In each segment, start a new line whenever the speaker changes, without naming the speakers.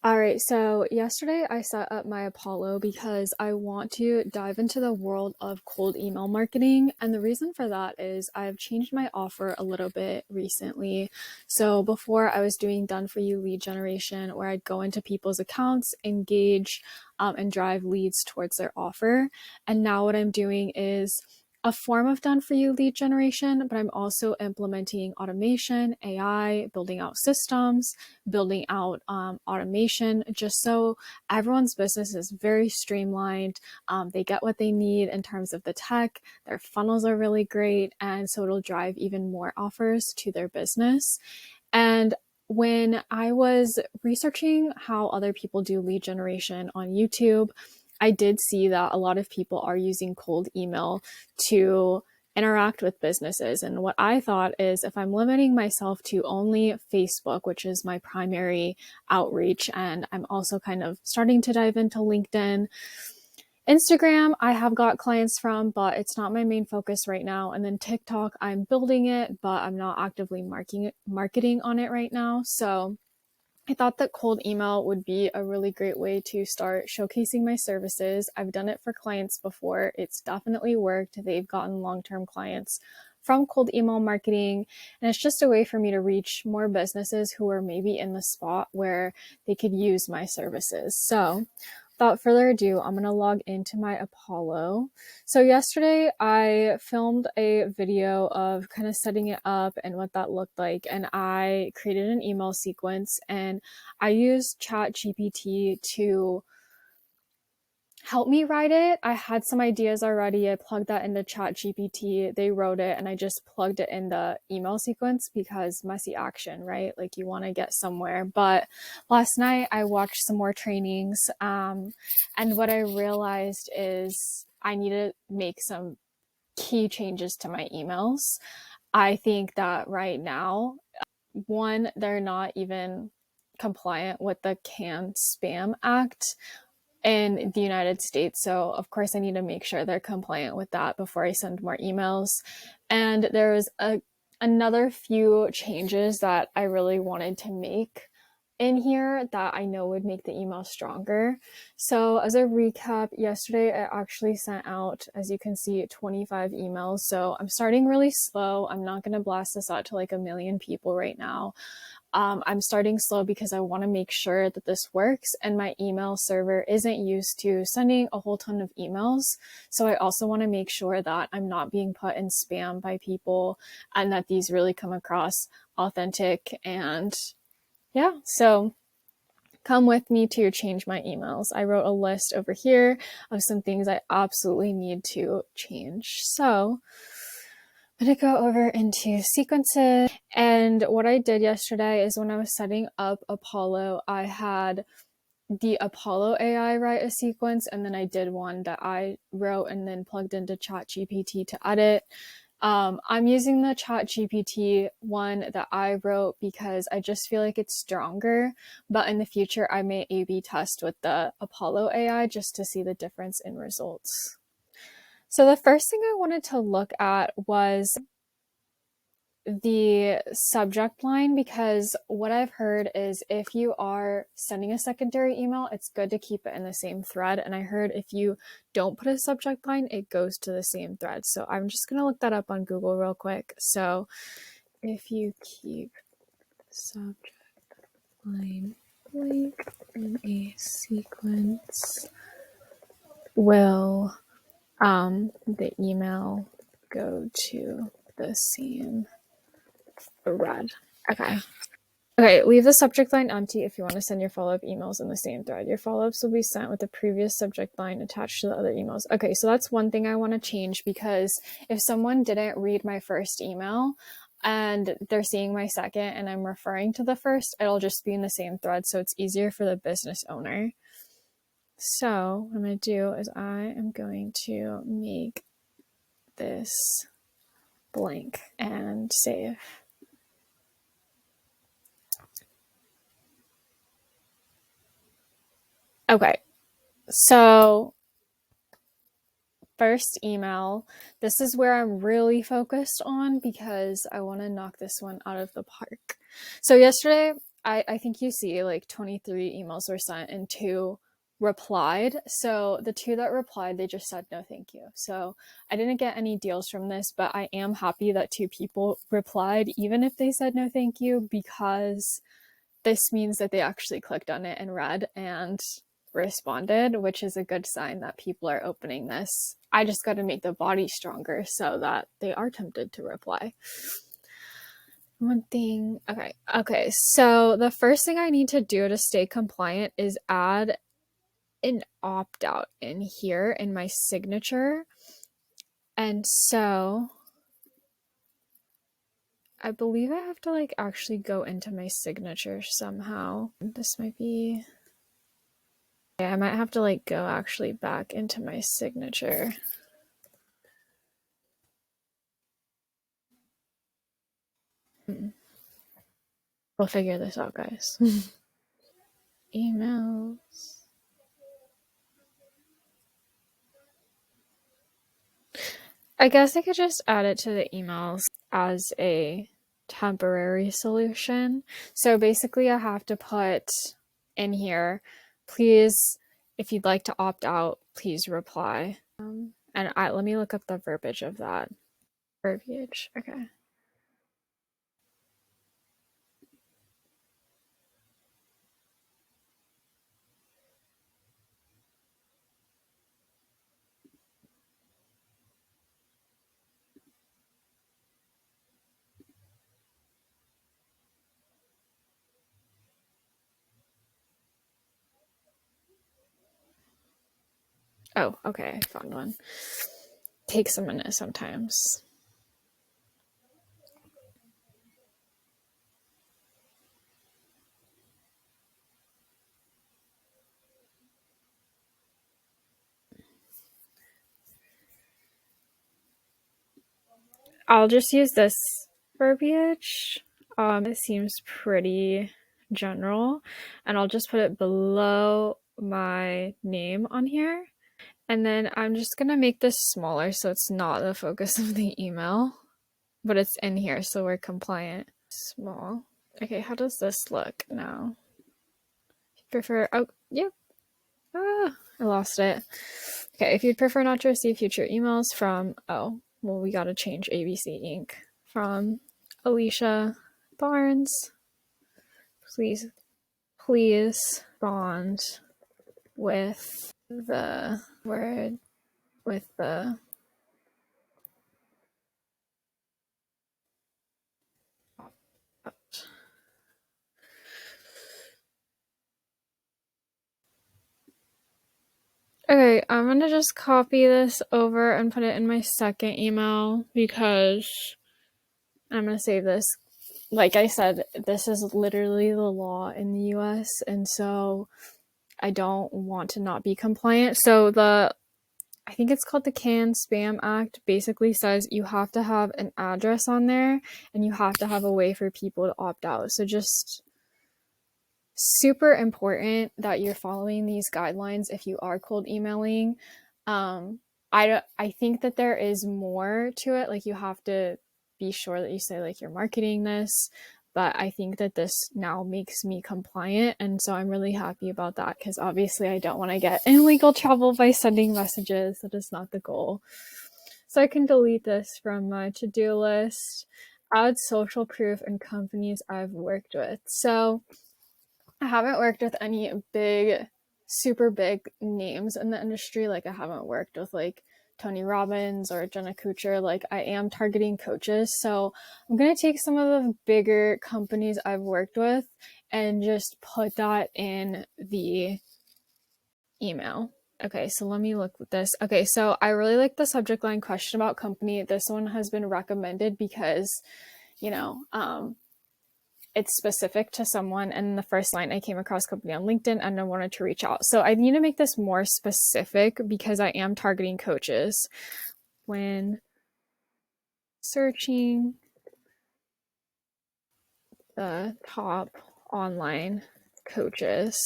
All right, so yesterday I set up my Apollo because I want to dive into the world of cold email marketing. And the reason for that is I've changed my offer a little bit recently. So before I was doing done for you lead generation, where I'd go into people's accounts, engage, and drive leads towards their offer. And now what I'm doing is a form of done for you lead generation, but I'm also implementing automation, AI, building out systems, building out automation, just so everyone's business is very streamlined. They get what they need in terms of the tech, their funnels are really great, and so it'll drive even more offers to their business. And when I was researching how other people do lead generation on YouTube, I did see that a lot of people are using cold email to interact with businesses. And what I thought is if I'm limiting myself to only Facebook, which is my primary outreach, and I'm also kind of starting to dive into LinkedIn, Instagram, I have got clients from, but it's not my main focus right now. And then TikTok, I'm building it, but I'm not actively marketing on it right now. So I thought that cold email would be a really great way to start showcasing my services. I've done it for clients before. It's definitely worked. They've gotten long-term clients from cold email marketing. And it's just a way for me to reach more businesses who are maybe in the spot where they could use my services. So without further ado, I'm going to log into my Apollo. So yesterday I filmed a video of kind of setting it up and what that looked like. And I created an email sequence and I used ChatGPT to help me write it. I had some ideas already. I plugged that into ChatGPT. They wrote it and I just plugged it in the email sequence because messy action, right? Like you want to get somewhere. But last night I watched some more trainings. And what I realized is I need to make some key changes to my emails. I think that right now, one, they're not even compliant with the Can Spam Act in the United States. So, of course, I need to make sure they're compliant with that before I send more emails. And there was another few changes that I really wanted to make in here that I know would make the email stronger. So, as a recap, yesterday I actually sent out, as you can see, 25 emails. So, I'm starting really slow. I'm not going to blast this out to like a million people right now. I'm starting slow because I want to make sure that this works and my email server isn't used to sending a whole ton of emails. So I also want to make sure that I'm not being put in spam by people and that these really come across authentic. And yeah, so come with me to change my emails. I wrote a list over here of some things I absolutely need to change. So I'm going to go over into sequences. And what I did yesterday is when I was setting up Apollo, I had the Apollo AI write a sequence, and then I did one that I wrote and then plugged into ChatGPT to edit. I'm using the ChatGPT one that I wrote because I just feel like it's stronger, but in the future I may A/B test with the Apollo AI just to see the difference in results. So the first thing I wanted to look at was the subject line, because what I've heard is if you are sending a secondary email, it's good to keep it in the same thread. And I heard if you don't put a subject line, it goes to the same thread. So I'm just going to look that up on Google real quick. So if you keep subject line blank in a sequence, will the email go to the same thread? Okay. Okay, leave the subject line empty if you want to send your follow-up emails in the same thread. Your follow-ups will be sent with the previous subject line attached to the other emails. Okay, so that's one thing I want to change, because if someone didn't read my first email and they're seeing my second and I'm referring to the first, it'll just be in the same thread, so it's easier for the business owner. So what I'm going to do is I am going to make this blank and save. Okay, so first email, this is where I'm really focused on because I want to knock this one out of the park. So yesterday I think you see like 23 emails were sent and two replied. So the two that replied, they just said no thank you. So I didn't get any deals from this, but I am happy that two people replied, even if they said no thank you, because this means that they actually clicked on it and read and responded, which is a good sign that people are opening this. I just got to make the body stronger so that they are tempted to reply. One thing, okay. So the first thing I need to do to stay compliant is add an opt out in here in my signature. And so I believe I have to like actually go into my signature somehow. This might be, yeah, I might have to like go actually back into my signature. We'll figure this out, guys. Emails. I guess I could just add it to the emails as a temporary solution. So basically, I have to put in here, please, if you'd like to opt out, please reply. And let me look up the verbiage of that. Verbiage, okay. Oh, okay, I found one. Takes a minute sometimes. I'll just use this verbiage. It seems pretty general, and I'll just put it below my name on here. And then I'm just gonna make this smaller so it's not the focus of the email, but it's in here so we're compliant. Small. Okay, how does this look now? Prefer, oh, yep. Ah, I lost it. Okay, if you'd prefer not to receive future emails from, oh, well, we gotta change ABC Inc. From Alicia Barnes, please respond with the word, with the Okay, I'm gonna just copy this over and put it in my second email because I'm gonna save this. Like I said, this is literally the law in the US, and so I don't want to not be compliant. So I think it's called the Can-Spam Act, basically says you have to have an address on there and you have to have a way for people to opt out. So just super important that you're following these guidelines if you are cold emailing. I think that there is more to it. Like you have to be sure that you say like you're marketing this, but I think that this now makes me compliant, and so I'm really happy about that because obviously I don't want to get in legal trouble by sending messages. That is not the goal. So I can delete this from my to-do list. Add social proof and companies I've worked with. So I haven't worked with any big, super big names in the industry. Like I haven't worked with like Tony Robbins or Jenna Kutcher. Like I am targeting coaches. So I'm going to take some of the bigger companies I've worked with and just put that in the email. Okay, so let me look at this. Okay, so I really like the subject line question about company. This one has been recommended because, you know, it's specific to someone, and the first line I came across company on LinkedIn and I wanted to reach out. So I need to make this more specific because I am targeting coaches when searching the top online coaches.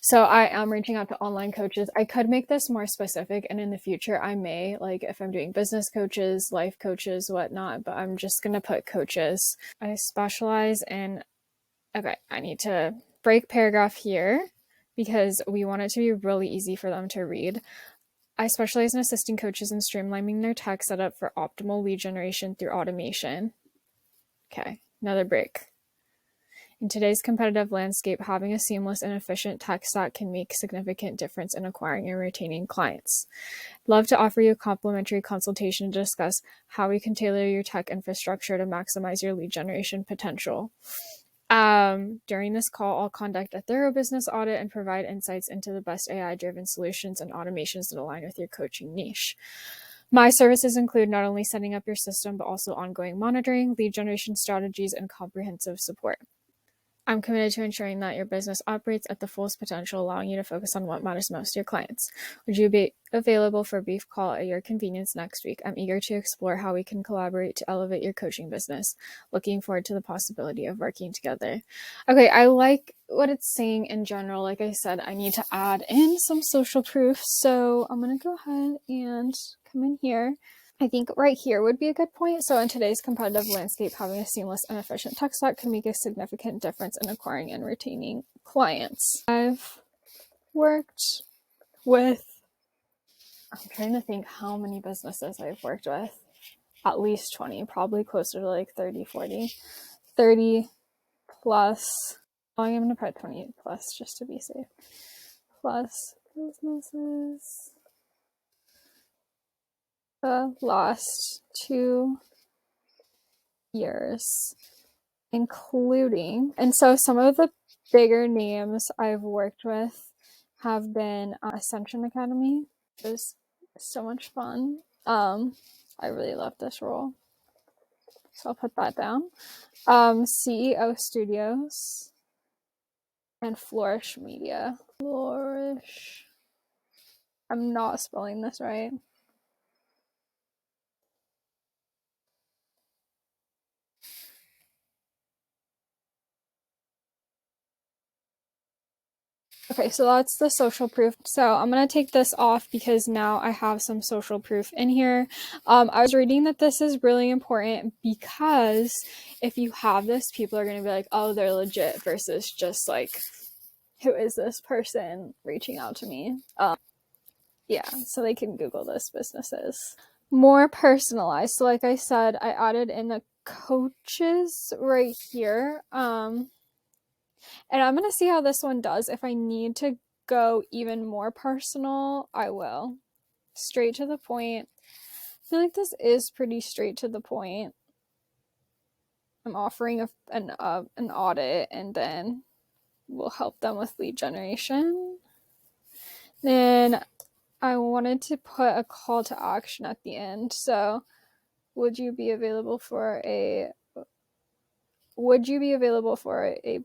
So I am reaching out to online coaches. I could make this more specific, and in the future I may, like if I'm doing business coaches, life coaches, whatnot, but I'm just gonna put coaches. I specialize in Okay, I need to break paragraph here because we want it to be really easy for them to read. I specialize in assisting coaches in streamlining their tech setup for optimal lead generation through automation. Okay, another break. In today's competitive landscape, having a seamless and efficient tech stack can make a significant difference in acquiring and retaining clients. I'd love to offer you a complimentary consultation to discuss how we can tailor your tech infrastructure to maximize your lead generation potential. During this call, I'll conduct a thorough business audit and provide insights into the best AI-driven solutions and automations that align with your coaching niche. My services include not only setting up your system, but also ongoing monitoring, lead generation strategies, and comprehensive support. I'm committed to ensuring that your business operates at the fullest potential, allowing you to focus on what matters most to your clients. Would you be available for a brief call at your convenience next week? I'm eager to explore how we can collaborate to elevate your coaching business. Looking forward to the possibility of working together. Okay, I like what it's saying in general. Like I said, I need to add in some social proof. So I'm going to go ahead and come in here. I think right here would be a good point. So in today's competitive landscape, having a seamless and efficient tech stack can make a significant difference in acquiring and retaining clients. I've worked with, I'm trying to think how many businesses I've worked with. At least 20, probably closer to like 30, 40, 30 plus. Oh, I'm going to put 20 plus just to be safe. Plus businesses. The last 2 years, including, and so some of the bigger names I've worked with have been Ascension Academy. It was so much fun. I really love this role, so I'll put that down. CEO Studios and Flourish Media. Flourish. I'm not spelling this right. Okay, so that's the social proof. So I'm going to take this off because now I have some social proof in here. I was reading that this is really important because if you have this, people are going to be like, oh, they're legit versus just like, who is this person reaching out to me? Yeah, so they can Google this businesses. More personalized. So like I said, I added in the coaches right here. And I'm going to see how this one does. If I need to go even more personal, I will. Straight to the point. I feel like this is pretty straight to the point. I'm offering an audit, and then we'll help them with lead generation. Then I wanted to put a call to action at the end. So would you be available for a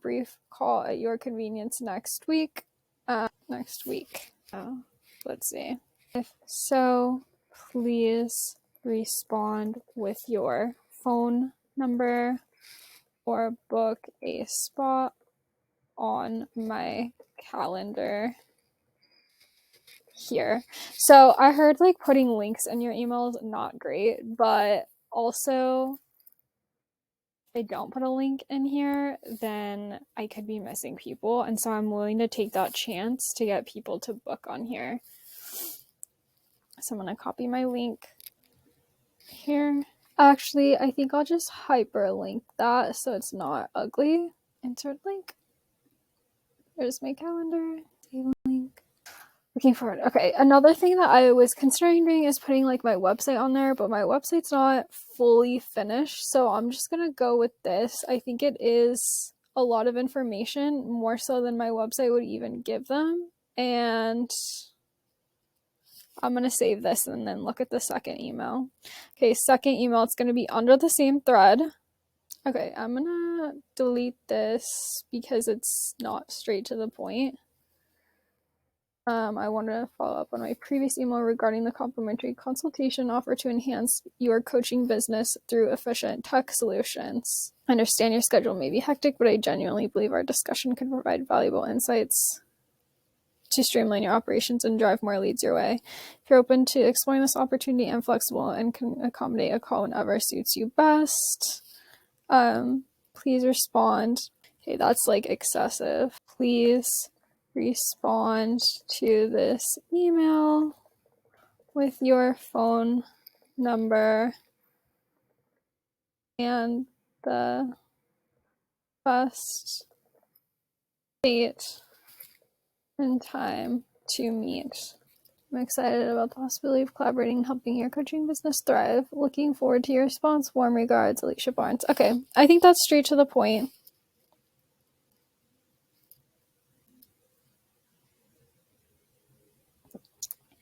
brief call at your convenience next week? Let's see. If so, please respond with your phone number or book a spot on my calendar here. So I heard like putting links in your emails not great, but also if I don't put a link in here, then I could be missing people, and so I'm willing to take that chance to get people to book on here. So I'm going to copy my link here. Actually, I think I'll just hyperlink that so it's not ugly. Insert link. There's my calendar. Save link. Looking forward. Okay, another thing that I was considering doing is putting like my website on there, but my website's not fully finished, so I'm just gonna go with this. I think it is a lot of information, more so than my website would even give them, and I'm going to save this and then look at the second email. Okay, second email, it's going to be under the same thread. Okay, I'm going to delete this because it's not straight to the point. I want to follow up on my previous email regarding the complimentary consultation offer to enhance your coaching business through efficient tech solutions. I understand your schedule may be hectic, but I genuinely believe our discussion can provide valuable insights to streamline your operations and drive more leads your way. If you're open to exploring this opportunity and flexible and can accommodate a call whenever suits you best, please respond. Okay, that's like excessive. Please respond to this email with your phone number and the best date and time to meet. I'm excited about the possibility of collaborating and helping your coaching business thrive. Looking forward to your response. Warm regards, Alicia Barnes. Okay, I think that's straight to the point.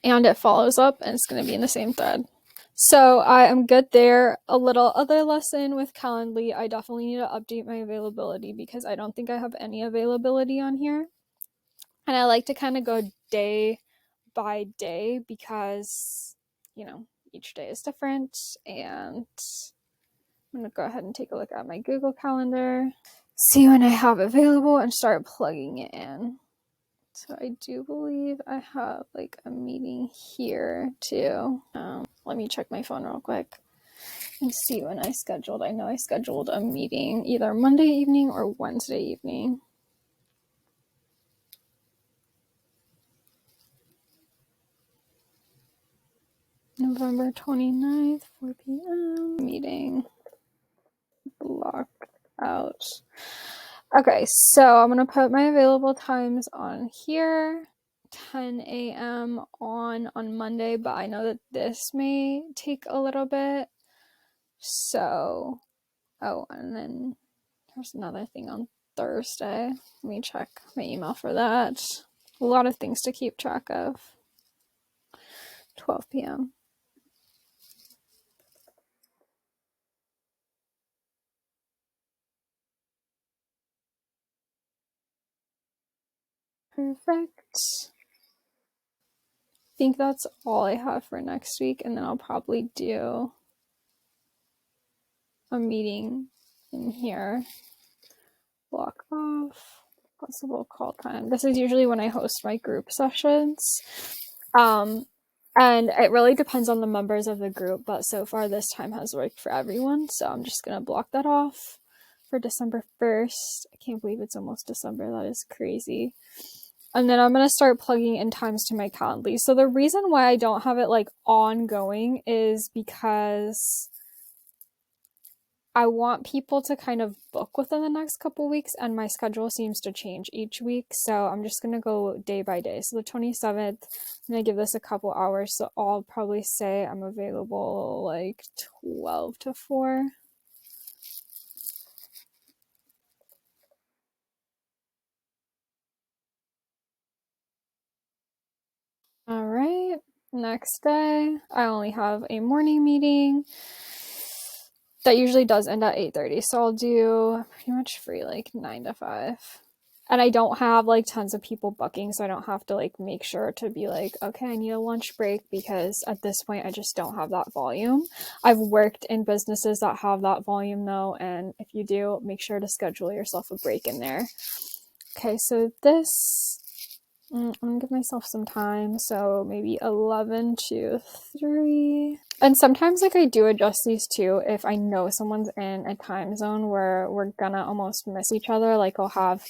And it follows up, and it's going to be in the same thread. So I am good there. A little other lesson with Calendly. I definitely need to update my availability because I don't think I have any availability on here. And I like to kind of go day by day because, you know, each day is different. And I'm going to go ahead and take a look at my Google Calendar, see when I have available, and start plugging it in. So I do believe I have like a meeting here too. Let me check my phone real quick and see when I scheduled. I know I scheduled a meeting either Monday evening or Wednesday evening. November 29th, 4 p.m. Meeting block out. Okay, so I'm going to put my available times on here. 10 a.m. on Monday, but I know that this may take a little bit. So, oh, and then there's another thing on Thursday. Let me check my email for that. A lot of things to keep track of. 12 p.m. Perfect. I think that's all I have for next week, and then I'll probably do a meeting in here. Block off. Possible call time. This is usually when I host my group sessions. And it really depends on the members of the group, but so far this time has worked for everyone. So I'm just going to block that off for December 1st. I can't believe it's almost December. That is crazy. And then I'm going to start plugging in times to my Calendly. So the reason why I don't have it like ongoing is because I want people to kind of book within the next couple weeks, and my schedule seems to change each week. So I'm just going to go day by day. So the 27th, I'm going to give this a couple hours. So I'll probably say I'm available like 12 to 4. All right. Next day, I only have a morning meeting that usually does end at 8:30. So I'll do pretty much free like 9 to 5. And I don't have like tons of people booking, so I don't have to like make sure to be like, okay, I need a lunch break, because at this point I just don't have that volume. I've worked in businesses that have that volume though, and if you do, make sure to schedule yourself a break in there. Okay, so this, I'm gonna give myself some time, so maybe 11 to 3. And sometimes like I do adjust these too if I know someone's in a time zone where we're gonna almost miss each other. Like I'll have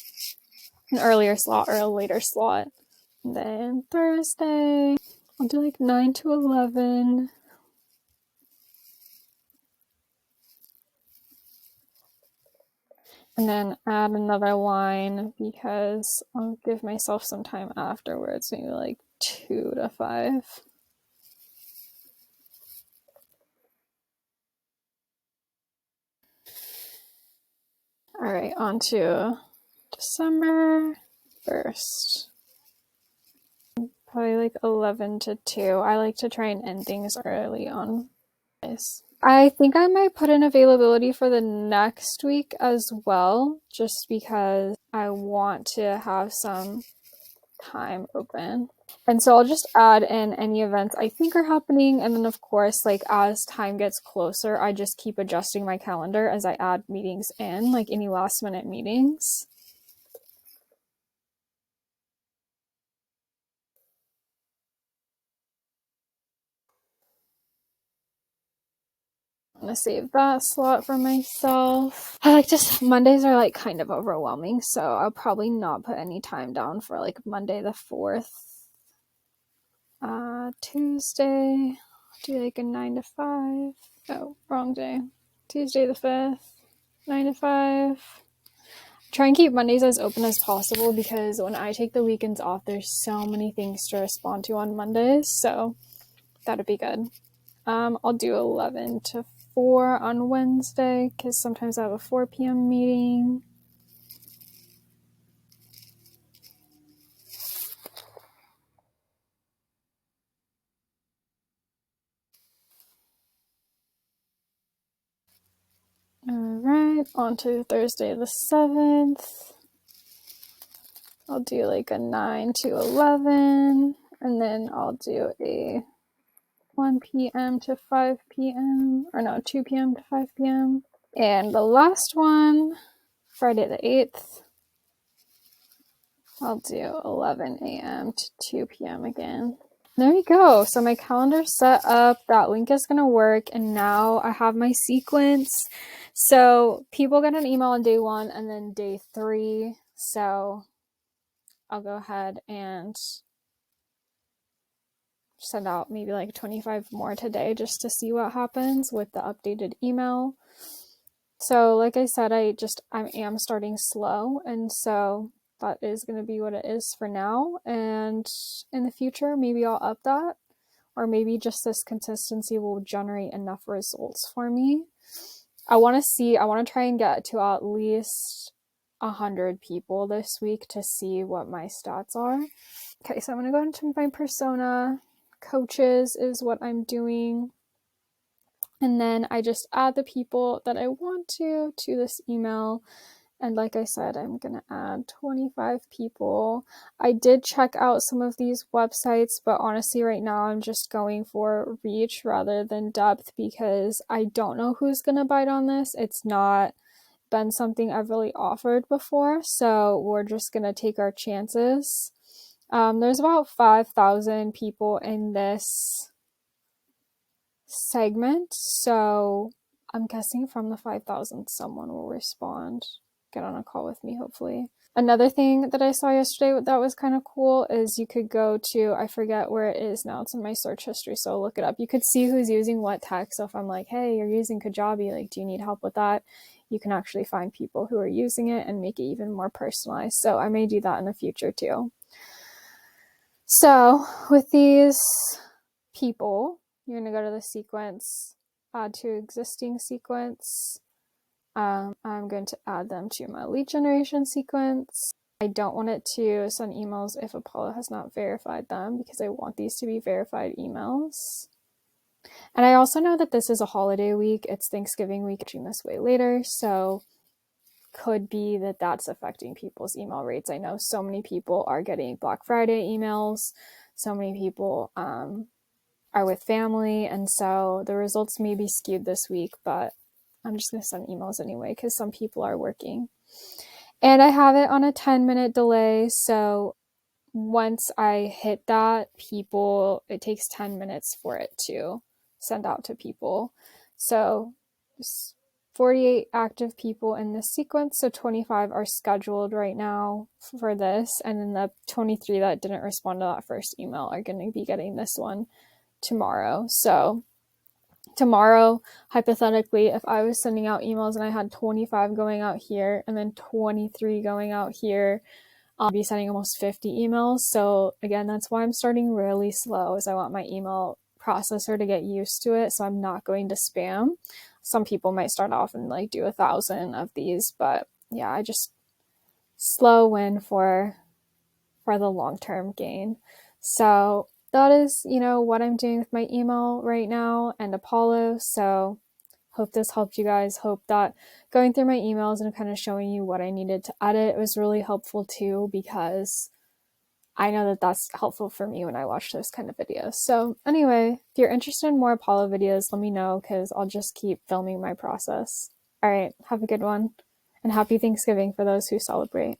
an earlier slot or a later slot. And then Thursday, I'll do like 9 to 11. And then add another line because I'll give myself some time afterwards, maybe like 2 to 5. All right, on to December 1st. Probably like 11 to 2. I like to try and end things early on this. I think I might put in availability for the next week as well, just because I want to have some time open. And so I'll just add in any events I think are happening. And then of course, like as time gets closer, I just keep adjusting my calendar as I add meetings in, like any last minute meetings. gonna save that slot for myself. Mondays are like kind of overwhelming, so I'll probably not put any time down for like Monday the 4th. Tuesday, do like a 9 to 5. Oh, wrong day. Tuesday the 5th, 9 to 5. Try and keep Mondays as open as possible because when I take the weekends off, there's so many things to respond to on Mondays, so that'd be good. I'll do 11 to 4 on Wednesday because sometimes I have a 4 p.m. meeting. Alright, on to Thursday the 7th. I'll do like a 9 to 11, and then I'll do a 1 p.m. to 5 p.m. or no, 2 p.m. to 5 p.m. And the last one, Friday the 8th, I'll do 11 a.m. to 2 p.m. again. There you go. So my calendar's set up. That link is going to work. And now I have my sequence. So people get an email on day 1 and then day 3. So I'll go ahead and send out maybe like 25 more today just to see what happens with the updated email. So like I said, I am starting slow, and so that is going to be what it is for now. And in the future, maybe I'll up that, or maybe just this consistency will generate enough results for me. I want to try and get to at least 100 people this week to see what my stats are. Okay, so I'm going to go into my persona. Coaches is what I'm doing. And then I just add the people that I want to this email. And like I said, I'm going to add 25 people. I did check out some of these websites, but honestly, right now I'm just going for reach rather than depth because I don't know who's going to bite on this. It's not been something I've really offered before, so we're just going to take our chances. There's about 5,000 people in this segment, so I'm guessing from the 5,000 someone will respond, get on a call with me hopefully. Another thing that I saw yesterday that was kind of cool is you could go to, I forget where it is now, it's in my search history, so I'll look it up. You could see who's using what tech. So if I'm like, hey, you're using Kajabi, like, do you need help with that? You can actually find people who are using it and make it even more personalized. So I may do that in the future too. So with these people, you're going to go to the sequence, add to existing sequence. I'm going to add them to my lead generation sequence. I don't want it to send emails if Apollo has not verified them because I want these to be verified emails. And I also know that this is a holiday week. It's Thanksgiving week, watching this way later, so could be that that's affecting people's email rates. I know so many people are getting Black Friday emails. So many people are with family, and so the results may be skewed this week, but I'm just going to send emails anyway because some people are working. And I have it on a 10-minute delay, so once I hit that, it takes 10 minutes for it to send out to people. So there's 48 active people in this sequence, so 25 are scheduled right now for this, and then the 23 that didn't respond to that first email are going to be getting this one tomorrow. So tomorrow, hypothetically, if I was sending out emails and I had 25 going out here and then 23 going out here, I'll be sending almost 50 emails. So again, that's why I'm starting really slow, is I want my email processor to get used to it, so I'm not going to spam. Some people might start off and like do 1,000 of these, but yeah, I just slow win for the long-term gain. So that is, what I'm doing with my email right now and Apollo. So hope this helped you guys. Hope that going through my emails and kind of showing you what I needed to edit was really helpful too, because I know that that's helpful for me when I watch those kind of videos. So anyway, if you're interested in more Apollo videos, let me know because I'll just keep filming my process. All right, have a good one, and happy Thanksgiving for those who celebrate.